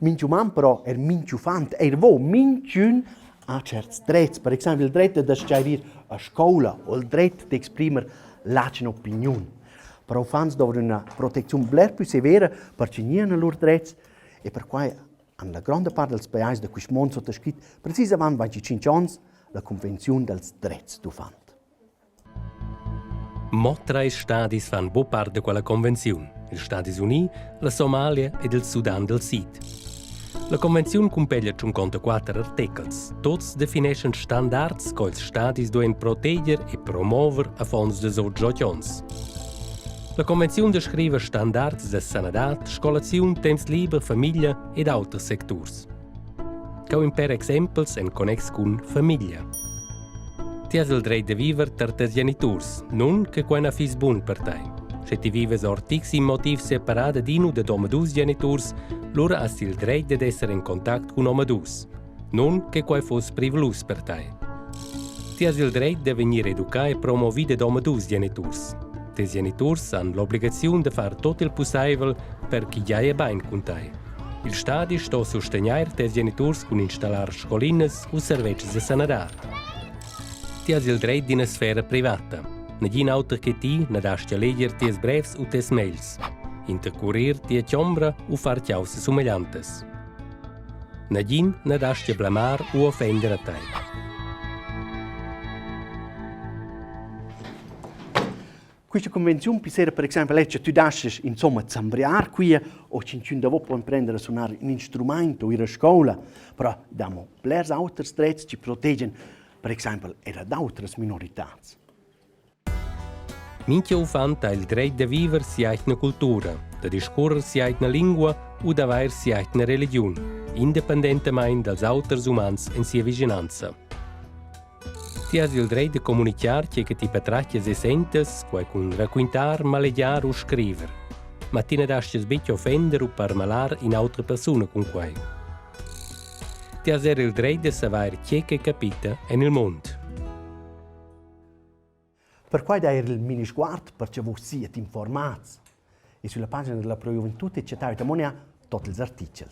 Minci uman però minci ufant, vo minci a certi dretgs. Per esempio il dretto di scegliere a scuola o il dretto di esprimere la sua opinione. Per ufants dovranno una protezione bler più severa perché non hanno i loro diritti e per cui la grande parte dei paesi di questo mondo sottoscritto precisamente 25 anni la Convenzione dei diritti dell'ufant. Tre stati fanno buona parte di quella convenzione: gli Stati Uniti, la Somalia e il Sudan del Sud. La convenzione compaglia 54 articoli. Tutti definiscono standards che gli Stati devono proteggere e promuovere a fondo delle società. La convenzione descrive standards di sanità, scolazione, temps libero, famiglia ed altri settori. Come per esempio in connesso con famiglia. Ti hai il diritto di vivere tra i genitori, non che quando fai buon per te. Se ti vivi ortix in motivi separati di uno dei due genitori, loro hai il diritto di essere in contatto con uno due, non che quai fosse privilegio per te. Ti hai il diritto di venire educato e promovido da due genitori. I genitori hanno l'obbligazione di fare tutto il possibile per chi già è bene con te. Il Stato sta a sostenere i genitori con installare scoline o servizi di sanità. Ti hai il diritto di una sfera privata. Nessun altro che ti ne dà a leggere ti brevi o ti mails, intercorrere ti ciambra o fare cose somiglianti. Nessun ne dà a blamare o offendere te. Questa convenzione può essere, per esempio, che tu dasci insomma zambriare qui o cincun dopo puoi prendere a suonare un strumento o ir a scuola, però abbiamo plers altri diritti che proteggono, per esempio, da altre minorità. Minchia ufant ha il diritto di vivere sia una cultura, di discorrere sia una lingua o di avere sia una religione, indipendentemente dagli altri umani in sia vicinanza. Ti hai il diritto di comunicare che ti patrattias e sentes, quai con raccontare, malegiare o scrivere, ma ti ne dasci sbecchio offendere o parmalare in altre persone con quai. Ti hai il diritto di sapere chi è capita nel mondo. Per cui è il mini sguardo perché voi siete informati. E sulla pagina della Pro Gioventù c'è tutti gli articoli.